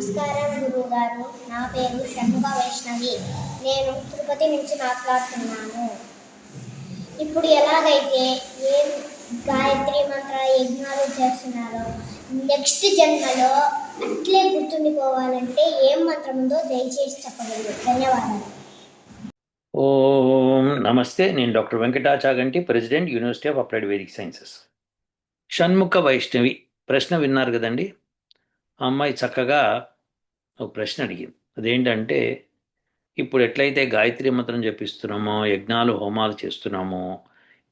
నమస్కారం గురువుగారు. నా పేరు షణ్ముఖ వైష్ణవి. నేను తిరుపతి నుంచి మాట్లాడుతున్నాను. ఇప్పుడు ఎలాగైతే ఏం గాయత్రి మంత్ర యజ్ఞాలు చేస్తున్నారో నెక్స్ట్ జన్మలో అట్లే గుర్తుండిపోవాలంటే ఏం మంత్రం ఉందో దయచేసి చెప్పగలరు. ధన్యవాదాలు. ఓం నమస్తే. నేను doctor Venkata Chaganti, president, university of applied Vedic sciences. Shanmukha Vaishnavi ప్రశ్న విన్నారు కదండి. ఆ అమ్మాయి చక్కగా ఒక ప్రశ్న అడిగింది. అదేంటంటే, ఇప్పుడు ఎట్లయితే గాయత్రి మంత్రం జపిస్తున్నామో, యజ్ఞాలు హోమాలు చేస్తున్నామో,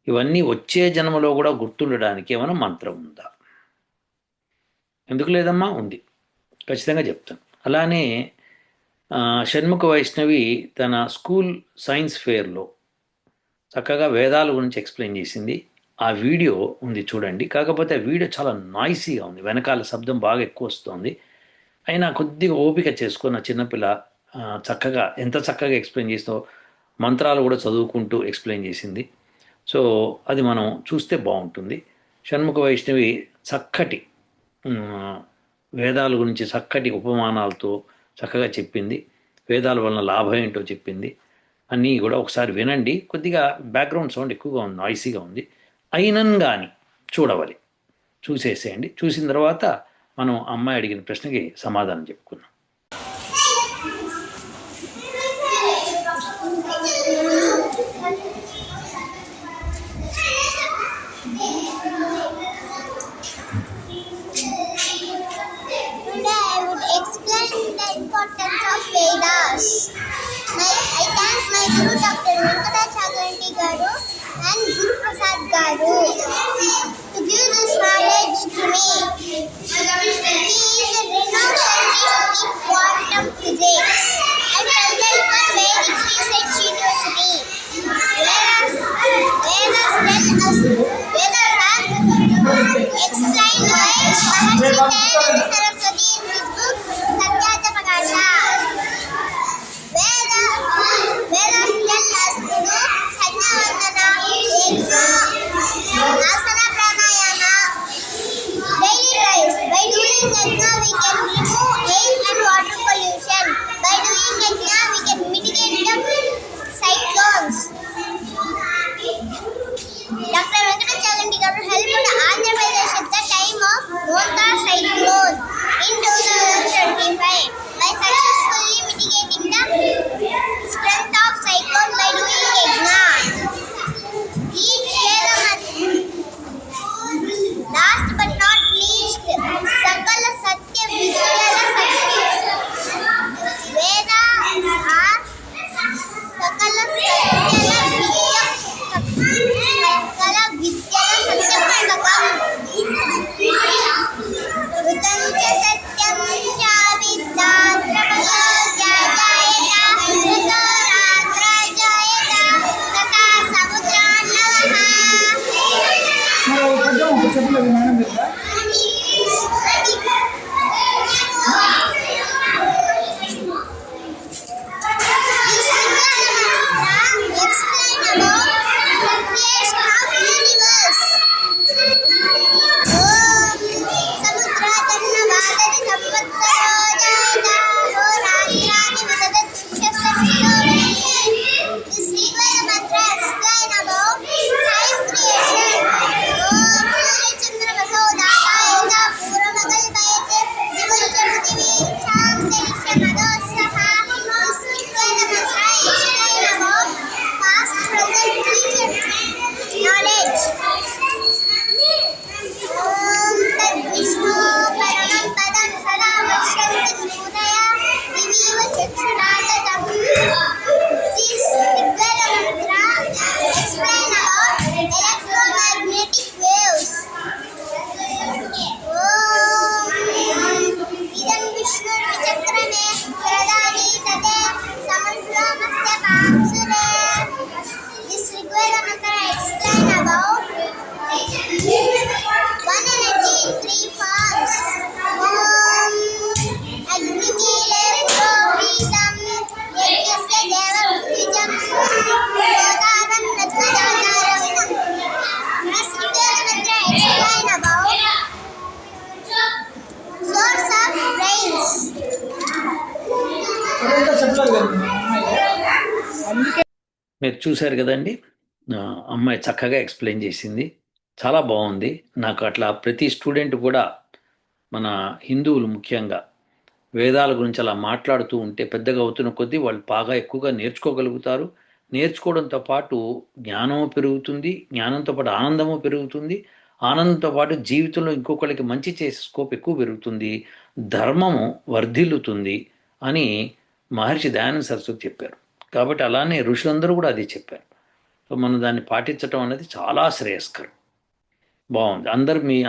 ఇవన్నీ వచ్చే జన్మలో కూడా గుర్తుండడానికి ఏమైనా మంత్రం ఉందా? ఎందుకు లేదమ్మా, ఉంది, ఖచ్చితంగా చెప్తాను. అలానే షణ్ముఖ వైష్ణవి తన స్కూల్ సైన్స్ ఫేర్లో చక్కగా వేదాల గురించి ఎక్స్ప్లెయిన్ చేసింది. ఆ వీడియో ఉంది, చూడండి. కాకపోతే ఆ వీడియో చాలా నాయిసీగా ఉంది, వెనకాల శబ్దం బాగా ఎక్కువ వస్తుంది. అయినా కొద్దిగా ఓపిక చేసుకున్న చిన్నపిల్ల చక్కగా ఎంత చక్కగా ఎక్స్ప్లెయిన్ చేస్తూ మంత్రాలు కూడా చదువుకుంటూ ఎక్స్ప్లెయిన్ చేసింది. సో అది మనం చూస్తే బాగుంటుంది. షణ్ముఖ వైష్ణవి చక్కటి వేదాల గురించి చక్కటి ఉపమానాలతో చక్కగా చెప్పింది. వేదాల వలన లాభం ఏంటో చెప్పింది. అన్నీ కూడా ఒకసారి వినండి. కొద్దిగా బ్యాక్గ్రౌండ్ సౌండ్ ఎక్కువగా ఉంది, నాయిసీగా ఉంది. అయినను కానీ చూడవాలి, చూసేసేయండి. చూసిన తర్వాత మనం అమ్మాయి అడిగిన ప్రశ్నకి సమాధానం చెప్పుకుందాం. Importance of Vedas. I thank my Guru Dr. Venkatachaganti Garu and Guru Prasad Garu to give this knowledge to me. He is a renowned scientist in quantum physics and president for Vedic Research University. Vedas explained by Maharshi Dayananda Saraswati in his book Satyata Prakasha. Vedas tell us to do Sajna Vandana, Yajna, Asana Pranayama, daily life. By doing Yajna we can remove చెప్పలేదు కదా అమ్మాయి, అందుకే మీరు చూశారు కదండి, ఆ, అమ్మాయి చక్కగా ఎక్స్ప్లెయిన్ చేసింది, చాలా బాగుంది. నాకు అట్లా ప్రతి స్టూడెంట్ కూడా, మన హిందువులు ముఖ్యంగా వేదాల గురించి అలా మాట్లాడుతూ ఉంటే పెద్దగా అవుతున్న కొద్దీ వాళ్ళు బాగా ఎక్కువగా నేర్చుకోగలుగుతారు. నేర్చుకోవడంతో పాటు జ్ఞానము పెరుగుతుంది, జ్ఞానంతో పాటు ఆనందము పెరుగుతుంది, ఆనందంతో పాటు జీవితంలో ఇంకొకరికి మంచి చేసే స్కోప్ ఎక్కువ పెరుగుతుంది, ధర్మము వర్ధిల్లుతుంది అని మహర్షి దయానంద సరస్వతి చెప్పారు. కాబట్టి అలానే ఋషులందరూ కూడా అదే చెప్పారు. సో మనం దాన్ని పాటించడం అనేది చాలా శ్రేయస్కరం. బాగుంది.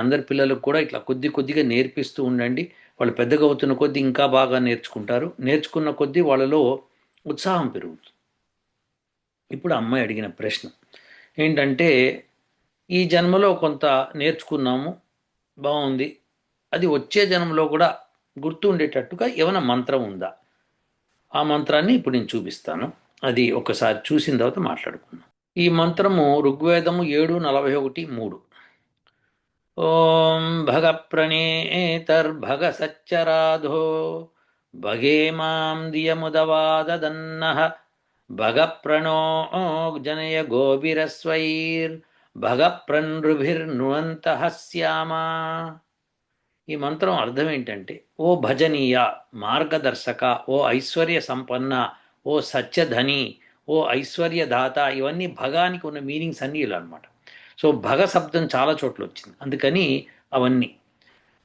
అందరి పిల్లలకు కూడా ఇట్లా కొద్ది కొద్దిగా నేర్పిస్తూ ఉండండి. వాళ్ళు పెద్దగా అవుతున్న కొద్దీ ఇంకా బాగా నేర్చుకుంటారు. నేర్చుకున్న కొద్దీ వాళ్ళలో ఉత్సాహం పెరుగుతుంది. ఇప్పుడు అమ్మాయి అడిగిన ప్రశ్న ఏంటంటే, ఈ జన్మలో కొంత నేర్చుకున్నాము, బాగుంది, అది వచ్చే జన్మలో కూడా గుర్తు ఉండేటట్టుగా ఏమైనా మంత్రం ఉందా? ఆ మంత్రాన్ని ఇప్పుడు నేను చూపిస్తాను. అది ఒకసారి చూసిన తర్వాత మాట్లాడుకుందాం. ఈ మంత్రము ఋగ్వేదము 7:41-3. ఓం భగ ప్రణేతర్భగ సచ్చరాధో భగే మాం దియముదవాదదన్నః భగ ప్రణో జనయ గోభిరస్వైర్ భగ ప్రనృభిర్నువంతః శ్యామా. ఈ మంత్రం అర్థం ఏంటంటే, ఓ భజనీయ, మార్గదర్శక, ఓ ఐశ్వర్య సంపన్న, ఓ సత్యధని, ఓ ఐశ్వర్యదాత, ఇవన్నీ భగానికి ఉన్న మీనింగ్స్ అన్నీ ఇలా అనమాట. సో భగ శబ్దం చాలా చోట్ల వచ్చింది, అందుకని అవన్నీ.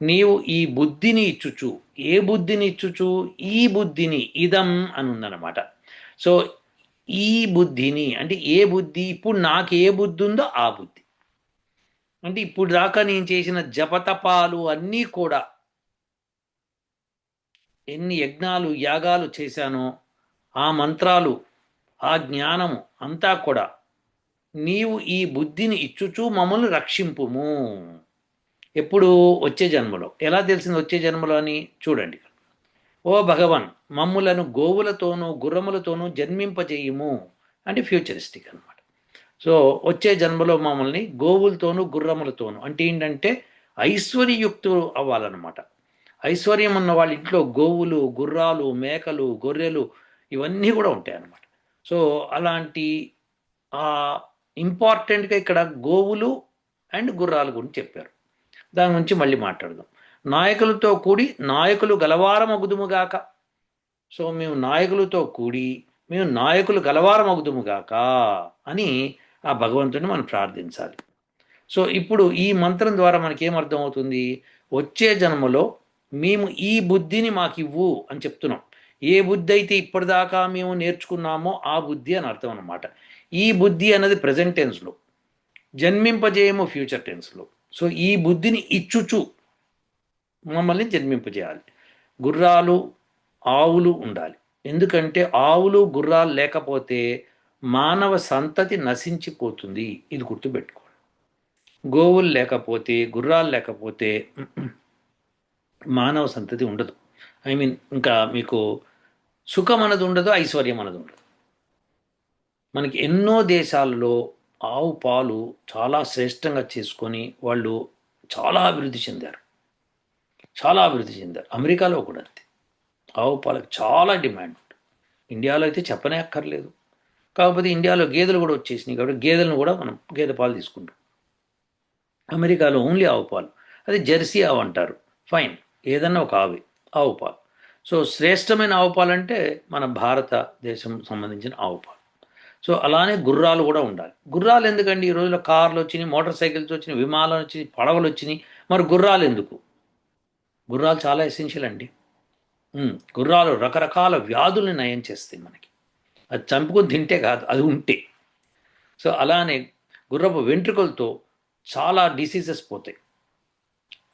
నీవు ఈ బుద్ధిని ఇచ్చుచు, ఏ బుద్ధిని ఇచ్చుచు? ఈ బుద్ధిని, ఇదం అని ఉందన్నమాట. సో ఈ బుద్ధిని అంటే ఏ బుద్ధి? ఇప్పుడు నాకు ఏ బుద్ధి ఉందో ఆ బుద్ధి. అంటే ఇప్పుడు దాకా నేను చేసిన జపతపాలు అన్నీ కూడా, ఎన్ని యజ్ఞాలు యాగాలు చేశానో, ఆ మంత్రాలు, ఆ జ్ఞానము అంతా కూడా నీవు ఈ బుద్ధిని ఇచ్చుచూ మమ్మల్ని రక్షింపుము. ఎప్పుడు? వచ్చే జన్మలో. ఎలా తెలిసింది వచ్చే జన్మలో అని? చూడండి. ఓ భగవన్, మమ్ములను గోవులతోనూ గుర్రములతోనూ జన్మింపజేయుము అంటే ఫ్యూచరిస్టిక్ అనమాట. సో వచ్చే జన్మలో మమ్మల్ని గోవులతోనూ గుర్రములతోనూ అంటే ఏంటంటే ఐశ్వర్యయుక్తులు అవ్వాలన్నమాట. ఐశ్వర్యం ఉన్న వాళ్ళ ఇంట్లో గోవులు, గుర్రాలు, మేకలు, గొర్రెలు ఇవన్నీ కూడా ఉంటాయి అన్నమాట. సో అలాంటి ఇంపార్టెంట్గా ఇక్కడ గోవులు అండ్ గుర్రాల గురించి చెప్పారు. దాని గురించి మళ్ళీ మాట్లాడదాం. నాయకులతో కూడి నాయకులు గలవారమగుదుముగాక. సో మేము నాయకులతో కూడి మేము నాయకులు గలవారమగుదుముగాక అని ఆ భగవంతుని మనం ప్రార్థించాలి. సో ఇప్పుడు ఈ మంత్రం ద్వారా మనకేమర్థం అవుతుంది? వచ్చే జన్మలో మేము ఈ బుద్ధిని మాకు ఇవ్వు అని చెప్తున్నాం. ఏ బుద్ధి అయితే ఇప్పటిదాకా మేము నేర్చుకున్నామో ఆ బుద్ధి అని అర్థం అన్నమాట. ఈ బుద్ధి అన్నది ప్రజెంట్ టెన్స్లో, జన్మింపజేయము ఫ్యూచర్ టెన్స్లో. సో ఈ బుద్ధిని ఇచ్చుచు మమ్మల్ని జన్మింపజేయాలి. గుర్రాలు, ఆవులు ఉండాలి. ఎందుకంటే ఆవులు, గుర్రాలు లేకపోతే మానవ సంతతి నశించిపోతుంది. ఇది గుర్తుపెట్టుకోండి. గోవులు లేకపోతే, గుర్రాలు లేకపోతే మానవ సంతతి ఉండదు. ఇంకా మీకు సుఖం అన్నది ఉండదు, ఐశ్వర్యం అన్నది ఉండదు. మనకి ఎన్నో దేశాలలో ఆవు పాలు చాలా శ్రేష్టంగా చేసుకొని వాళ్ళు చాలా అభివృద్ధి చెందారు. అమెరికాలో కూడా అంతే. ఆవు పాలకు చాలా డిమాండ్ ఉంటుంది. ఇండియాలో అయితే చెప్పనే అక్కర్లేదు. కాకపోతే ఇండియాలో గేదెలు కూడా వచ్చేసినాయి కాబట్టి గేదెలను కూడా మనం గేదె పాలు తీసుకుంటాం. అమెరికాలో ఓన్లీ ఆవు పాలు, అది జెర్సీ ఆవు అంటారు. ఫైన్, ఏదన్నా ఒక ఆవు పాలు. సో శ్రేష్టమైన ఆవు పాలు అంటే మన భారతదేశం సంబంధించిన ఆవు పాలు. సో అలానే గుర్రాలు కూడా ఉండాలి. గుర్రాలు ఎందుకండి? ఈ రోజుల్లో కార్లు వచ్చినాయి, మోటార్ సైకిల్స్ వచ్చినాయి, విమానాలు వచ్చినాయి, పడవలు వచ్చినాయి. మరి గుర్రాలు ఎందుకు? గుర్రాలు చాలా ఎసెన్షియల్ అండి. గుర్రాలు రకరకాల వ్యాధుల్ని నయం చేస్తాయి మనకి. అది చంపుకొని తింటే కాదు, అది ఉంటే. సో అలానే గుర్రపు వెంట్రుకలతో చాలా డిసీజెస్ పోతాయి.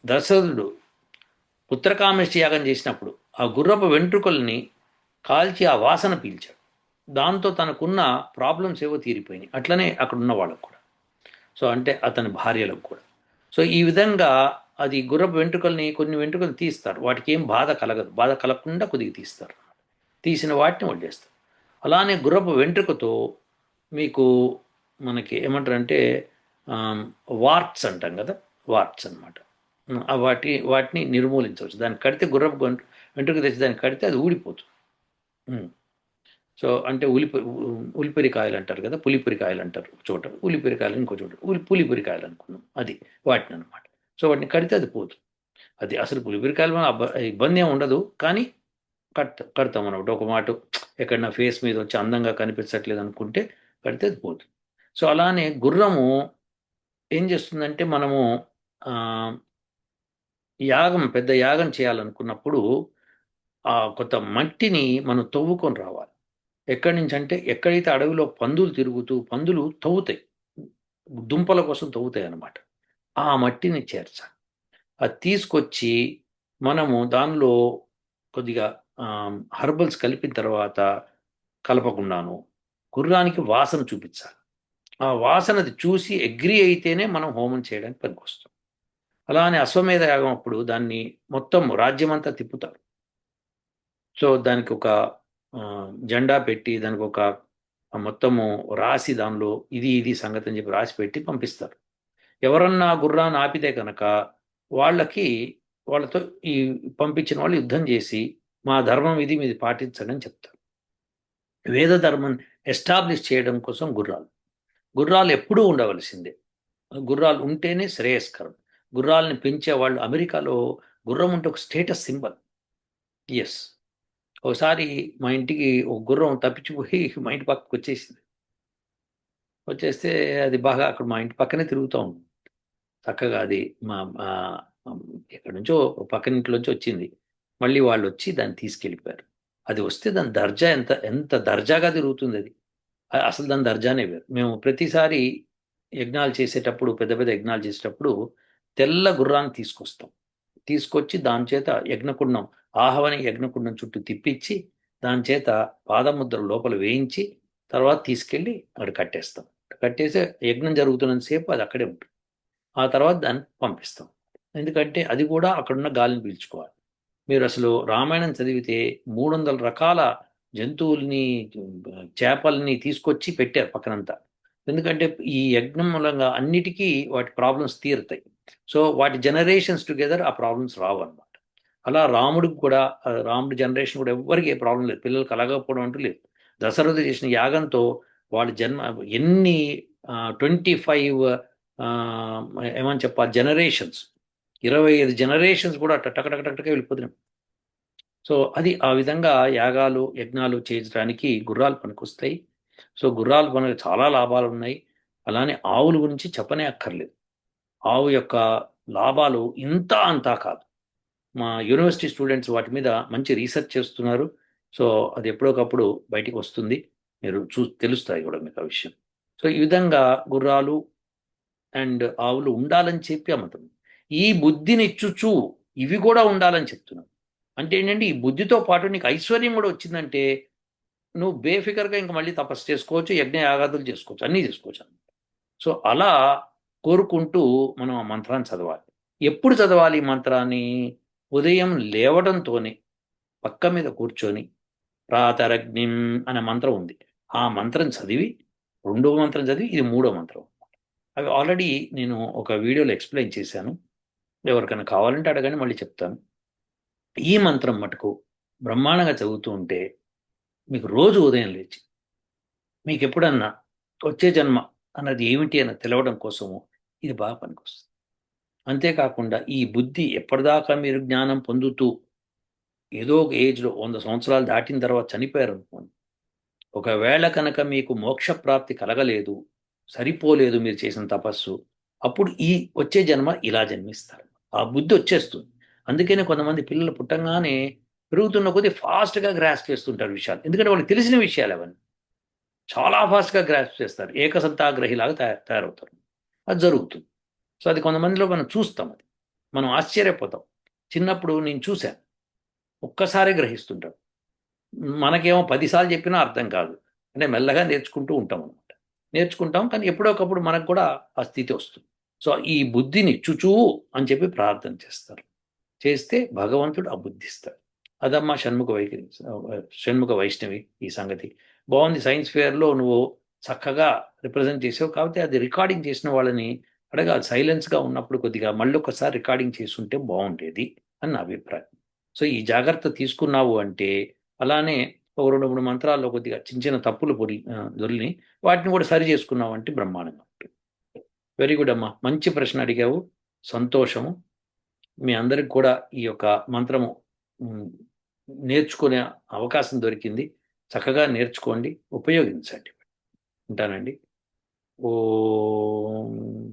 దశరథుడు పుత్రకామేష్టి యాగం చేసినప్పుడు ఆ గుర్రపు వెంట్రుకల్ని కాల్చి ఆ వాసన పీల్చాడు. దాంతో తనకున్న ప్రాబ్లమ్స్ ఏవో తీరిపోయినాయి. అట్లనే అక్కడ ఉన్న వాళ్ళకు కూడా, సో అంటే అతని భార్యలకు కూడా. సో ఈ విధంగా అది గుర్రపు వెంట్రుకల్ని, కొన్ని వెంట్రుకలు తీస్తారు, వాటికి ఏం బాధ కలగదు. బాధ కలగకుండా కొద్దిగా తీస్తారు. తీసిన వాటిని వడ్డేస్తారు. అలానే గుర్రపు వెంట్రుకతో మీకు మనకి ఏమంటారంటే వార్ట్స్ అంటాం కదా, వార్ట్స్ అనమాట. వాటిని నిర్మూలించవచ్చు. దాన్ని కడితే, గుర్రపు వెంట్రుక తెచ్చి దాన్ని కడితే అది ఊడిపోతుంది. సో అంటే ఉలిపిరికాయలు అంటారు కదా, పులిపురికాయలు అంటారు ఒక చోట, ఉలిపిరికాయలు ఇంకో చోట, పులిపురికాయలు అనుకున్నాం, అది వాటిని అనమాట. సో వాటిని కడితే అది పోతుంది. అది అసలు పులిపురికాయలు మన ఇబ్బంది ఏమి ఉండదు, కానీ కడతాం అనమాట. ఒక మాట ఎక్కడన్నా ఫేస్ మీద వచ్చి అందంగా కనిపించట్లేదు అనుకుంటే కడితే అది పోతుంది. సో అలానే గుర్రము ఏం చేస్తుందంటే, మనము ఆ, పెద్ద యాగం చేయాలనుకున్నప్పుడు ఆ కొంత మట్టిని మనం తవ్వుకొని రావాలి. ఎక్కడి నుంచి అంటే, ఎక్కడైతే అడవిలో పందులు తవ్వుతాయి, దుంపల కోసం తవ్వుతాయి అన్నమాట, ఆ మట్టిని చేర్చాలి. అది తీసుకొచ్చి మనము దానిలో కొద్దిగా హర్బల్స్ కలిపిన తర్వాత, కలపకుండాను గుర్రానికి వాసన చూపించాలి. ఆ వాసనది చూసి అగ్రి అయితేనే మనం హోమం చేయడానికి పనికొస్తాం. అలానే అశ్వమేధ యాగం అప్పుడు దాన్ని మొత్తం రాజ్యమంతా తిప్పుతారు. సో దానికి ఒక జెండా పెట్టి, దానికి ఒక మొత్తము రాసి, దానిలో ఇది సంగతి అని చెప్పి రాసి పెట్టి పంపిస్తారు. ఎవరన్నా గుర్రాన్ని ఆపితే కనుక వాళ్ళతో ఈ పంపించిన వాళ్ళు యుద్ధం చేసి, మా ధర్మం ఇది, మీది పాటించండి అని చెప్తారు. వేద ధర్మం ఎస్టాబ్లిష్ చేయడం కోసం గుర్రాలు ఎప్పుడూ ఉండవలసిందే. గుర్రాలు ఉంటేనే శ్రేయస్కరం. గుర్రాలని పెంచే వాళ్ళు, అమెరికాలో గుర్రం ఉంటే ఒక స్టేటస్ సింబల్. ఎస్. ఒకసారి మా ఇంటికి ఒక గుర్రం తప్పించిపోయి మా ఇంటి పక్కకు వచ్చేస్తే అది బాగా అక్కడ మా ఇంటి పక్కనే తిరుగుతూ ఉంది. చక్కగా అది ఎక్కడి నుంచో పక్కన ఇంట్లోంచి వచ్చింది. మళ్ళీ వాళ్ళు వచ్చి దాన్ని తీసుకెళ్ళిపోయారు. అది వస్తే దాని దర్జా ఎంత ఎంత దర్జాగా తిరుగుతుంది అది. అసలు దాని దర్జానే వేరు. మేము ప్రతిసారి యజ్ఞాలు చేసేటప్పుడు, పెద్ద పెద్ద యజ్ఞాలు చేసేటప్పుడు తెల్ల గుర్రాన్ని తీసుకొచ్చి దాని చేత యజ్ఞకుండం, ఆహవని యజ్ఞకుండం చుట్టూ తిప్పించి, దాని చేత పాదముద్ర లోపల వేయించి, తర్వాత తీసుకెళ్ళి అక్కడ కట్టేస్తాం. కట్టేసి యజ్ఞం జరుగుతున్నంతసేపు అది అక్కడే ఉంటుంది. ఆ తర్వాత దాన్ని పంపిస్తాం. ఎందుకంటే అది కూడా అక్కడున్న గాలిని పీల్చుకోవాలి. మీరు అసలు రామాయణం చదివితే 300 రకాల జంతువుల్ని, చేపల్ని తీసుకొచ్చి పెట్టారు పక్కనంతా. ఎందుకంటే ఈ యజ్ఞం మూలంగా అన్నిటికీ వాటి ప్రాబ్లమ్స్ తీరుతాయి. సో వాటి జనరేషన్స్ టుగెదర్ ఆ ప్రాబ్లమ్స్ రావు అనమాట. అలా రాముడికి కూడా, రాముడి జనరేషన్ కూడా ఎవ్వరికి ఏ ప్రాబ్లం లేదు, పిల్లలు కలగకపోవడం అంటూ లేదు. దశరథుడు చేసిన యాగంతో వాళ్ళ జన్మ ఎన్ని 25 ఏమని చెప్పాలి, జనరేషన్స్, 25 జనరేషన్స్ కూడా టకటకటక వెళ్ళిపోతున్నాయి. సో అది ఆ విధంగా యాగాలు యజ్ఞాలు చేయడానికి గుర్రాలు పనికొస్తాయి. సో గుర్రాలు మనకు చాలా లాభాలు ఉన్నాయి. అలానే ఆవుల గురించి చెప్పనే అక్కర్లేదు. ఆవు యొక్క లాభాలు ఇంత అంతా కాదు. మా యూనివర్సిటీ స్టూడెంట్స్ వాటి మీద మంచి రీసెర్చ్ చేస్తున్నారు. సో అది ఎప్పుడోకప్పుడు బయటికి వస్తుంది, మీరు తెలుస్తాయి కూడా మీకు ఆ విషయం. సో ఈ విధంగా గుర్రాలు అండ్ ఆవులు ఉండాలని చెప్పి అమ్మతం. ఈ బుద్ధిని ఇచ్చుచు ఇవి కూడా ఉండాలని చెప్తున్నాం. అంటే ఏంటంటే, ఈ బుద్ధితో పాటు నీకు ఐశ్వర్యం కూడా వచ్చిందంటే నువ్వు బేఫికర్గా ఇంకా మళ్ళీ తపస్సు చేసుకోవచ్చు, యజ్ఞ యాగాదులు చేసుకోవచ్చు, అన్నీ చేసుకోవచ్చు అన్నమాట. సో అలా కోరుకుంటూ మనం ఆ మంత్రాన్ని చదవాలి. ఎప్పుడు చదవాలి ఈ మంత్రాన్ని? ఉదయం లేవడంతోనే పక్క మీద కూర్చొని ప్రాతరగ్నిం అనే మంత్రం ఉంది, ఆ మంత్రం చదివి, రెండవ మంత్రం చదివి, ఇది మూడో మంత్రం. అవి ఆల్రెడీ నేను ఒక వీడియోలో ఎక్స్ప్లెయిన్ చేశాను. ఎవరికైనా కావాలంటే అడగండి, మళ్ళీ చెప్తాను. ఈ మంత్రం మటుకు బ్రహ్మాండంగా చదువుతూ ఉంటే మీకు రోజు ఉదయం లేచి, మీకు ఎప్పుడన్నా వచ్చే జన్మ అన్నది ఏమిటి అని తెలవడం కోసము ఇది బాగా పనికొస్తుంది. అంతేకాకుండా ఈ బుద్ధి ఎప్పటిదాకా మీరు జ్ఞానం పొందుతూ ఏదో ఒక ఏజ్లో 100 సంవత్సరాలు దాటిన తర్వాత చనిపోయారు అనుకోండి, ఒకవేళ కనుక మీకు మోక్షప్రాప్తి కలగలేదు, సరిపోలేదు మీరు చేసిన తపస్సు, అప్పుడు ఈ వచ్చే జన్మ ఇలా జన్మిస్తారు. ఆ బుద్ధి వచ్చేస్తుంది. అందుకనే కొంతమంది పిల్లలు పుట్టంగానే పెరుగుతున్న కొద్దీ ఫాస్ట్గా గ్రాస్ప్ చేస్తుంటారు విషయాలు. ఎందుకంటే వాళ్ళకి తెలిసిన విషయాలు అవన్నీ చాలా ఫాస్ట్గా గ్రాస్ప్ చేస్తారు, ఏకసంతాగ్రహిలాగా తయారవుతారు. అది జరుగుతుంది. సో అది కొంతమందిలో మనం చూస్తాం, అది మనం ఆశ్చర్యపోతాం. చిన్నప్పుడు నేను చూశాను, ఒక్కసారి గ్రహిస్తుంటాం. మనకేమో 10 సార్లు చెప్పినా అర్థం కాదు. అంటే మెల్లగా నేర్చుకుంటూ ఉంటాం అనమాట. నేర్చుకుంటాం, కానీ ఎప్పుడొకప్పుడు మనకు కూడా ఆ స్థితి వస్తుంది. సో ఈ బుద్ధిని చుచూ అని చెప్పి ప్రార్థన చేస్తారు. చేస్తే భగవంతుడు ఆ బుద్ధి ఇస్తాడు. అదమ్మా షణ్ముఖ వైష్ణవి ఈ సంగతి. బాగుంది, సైన్స్ ఫేర్లో నువ్వు చక్కగా రిప్రజెంట్ చేసావు. కాబట్టి అది రికార్డింగ్ చేసిన వాళ్ళని అడగాలి, సైలెన్స్గా ఉన్నప్పుడు కొద్దిగా మళ్ళీ ఒకసారి రికార్డింగ్ చేసుంటే బాగుండేది అని నా అభిప్రాయం. సో ఈ జాగ్రత్త తీసుకున్నావు అంటే, అలానే ఒక 2-3 మంత్రాల్లో కొద్దిగా చిన్న చిన్న తప్పులు దొరిని వాటిని కూడా సరి చేసుకున్నావు అంటే బ్రహ్మాండంగా ఉంటుంది. వెరీ గుడ్ అమ్మా, మంచి ప్రశ్న అడిగావు, సంతోషము. మీ అందరికి కూడా ఈ యొక్క మంత్రము ఉమ్, నేర్చుకునే అవకాశం దొరికింది. చక్కగా నేర్చుకోండి, ఉపయోగించండి. ఉంటానండి. ఓం